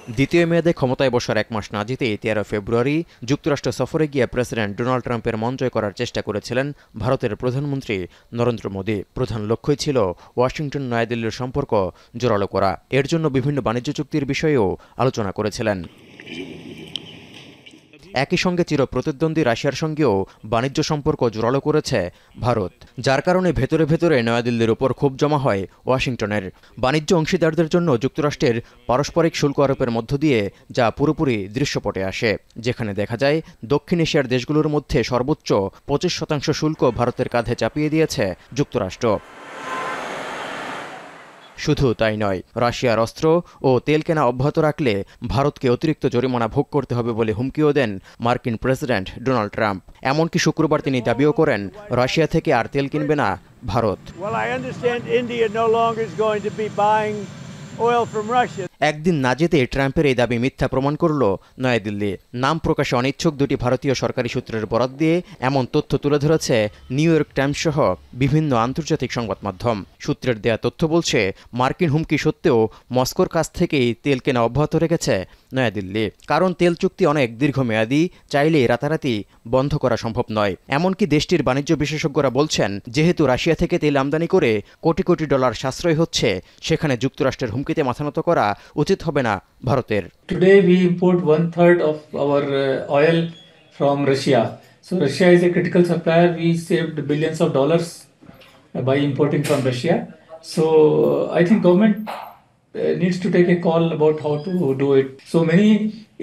দ্বিতীয় মেয়াদে ক্ষমতায় বসার 1 মাস না যেতেই 13 ফেব্রুয়ারি যুক্তরাষ্ট্র সফরে গিয়ে প্রেসিডেন্ট ডোনাল্ড ট্রাম্পের মন জয় করার চেষ্টা করেছিলেন ভারতের প্রধানমন্ত্রী নরেন্দ্র মোদী। প্রধান লক্ষ্যই ছিল ওয়াশিংটন নয়াদিল্লির সম্পর্ক জোরালো করা। এর জন্য বিভিন্ন বাণিজ্য চুক্তির বিষয়েও আলোচনা করেছিলেন। একই সঙ্গে চিরপ্রতিদ্বন্দ্বী রাশিয়ার সঙ্গেও বাণিজ্য সম্পর্ক জোরালো করেছে ভারত, যার কারণে ভেতরে ভেতরে নয়াদিল্লির ওপর ক্ষোভ জমা হয় ওয়াশিংটনের। বাণিজ্য অংশীদারদের জন্য যুক্তরাষ্ট্রের পারস্পরিক শুল্ক আরোপের মধ্য দিয়ে যা পুরোপুরি দৃশ্যপটে আসে, যেখানে দেখা যায় দক্ষিণ এশিয়ার দেশগুলোর মধ্যে সর্বোচ্চ 25% শুল্ক ভারতের কাঁধে চাপিয়ে দিয়েছে যুক্তরাষ্ট্র। শুধু তাই নয়, রাশিয়ার অস্ত্র ও তেল কেনা অব্যাহত রাখলে ভারতকে অতিরিক্ত জরিমানা ভোগ করতে হবে বলে হুমকিও দেন মার্কিন প্রেসিডেন্ট ডোনাল্ড ট্রাম্প। এমনকি শুক্রবার তিনি দাবিও করেন রাশিয়া থেকে আর তেল কিনবে না ভারত। একদিন না যেতে ট্রাম্পের এই দাবি মিথ্যা প্রমাণ করল নয়াদিল্লি। নাম প্রকাশে অনিচ্ছুক দুটি ভারতীয় সরকারি সূত্রের বরাত দিয়ে এমন তথ্য তুলে ধরেছে নিউ ইয়র্ক টাইমস সহ বিভিন্ন আন্তর্জাতিক সংবাদ মাধ্যম। সূত্রের দেয়া তথ্য বলছে, মার্কিন হুমকি সত্ত্বেও মস্কোর কাছ থেকেই তেল কেনা অব্যাহত রেখেছে নয়াদিল্লি। কারণ তেল চুক্তি অনেক দীর্ঘমেয়াদী, চাইলেই রাতারাতি বন্ধ করা সম্ভব নয়। এমনকি দেশটির বাণিজ্য বিশেষজ্ঞরা বলছেন, যেহেতু রাশিয়া থেকে তেল আমদানি করে কোটি কোটি ডলার সাশ্রয় হচ্ছে, সেখানে যুক্তরাষ্ট্রের হুমকিতে মাথানত করা উচিত হবে না ভারতের। Today we import 1/3 of our oil from Russia. So Russia is a critical supplier. We saved billions of dollars by importing from Russia. So I think government needs to take a call about how to do it. So many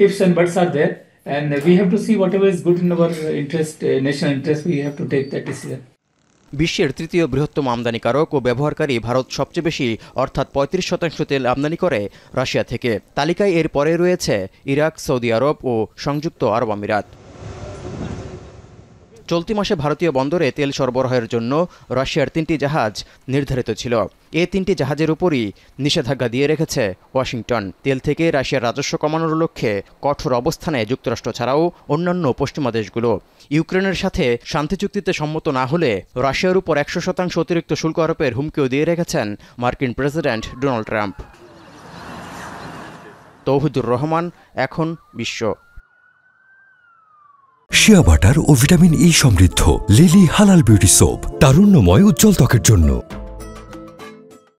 ifs and buts are there, and we have to see whatever is good in our interest, national interest. We have to take that decision. বিশ্বের তৃতীয় বৃহত্তম আমদানিকারক ও ব্যবহারকারী ভারত সবচেয়ে বেশি অর্থাৎ 35% তেল আমদানি করে রাশিয়া থেকে। তালিকায় এর পরে রয়েছে ইরাক, সৌদি আরব ও সংযুক্ত আরব আমিরাত। চলতি মাসে ভারতীয় বন্দরে তেল সরবরাহের জন্য রাশিয়ার 3টি জাহাজ নির্ধারিত ছিল। এই 3টি জাহাজের উপরই নিষেধাজ্ঞা দিয়ে রেখেছে ওয়াশিংটন। তেল থেকে রাশিয়ার রাজস্ব কমানোর লক্ষ্যে কঠোর অবস্থানে যুক্তরাষ্ট্র ছাড়াও অন্যান্য পশ্চিমা দেশগুলো। ইউক্রেনের সাথে শান্তি চুক্তিতে সম্মত না হলে রাশিয়ার উপর 100% অতিরিক্ত শুল্ক আরোপের হুমকিও দিয়ে রেখেছেন মার্কিন president Donald Trump. Touhidur Rahman, এখন বিশ্ব। শিয়া বাটার ও ভিটামিন ই সমৃদ্ধ লিলি হালাল বিউটি সোপ, তারুণ্যময় উজ্জ্বল ত্বকের জন্য।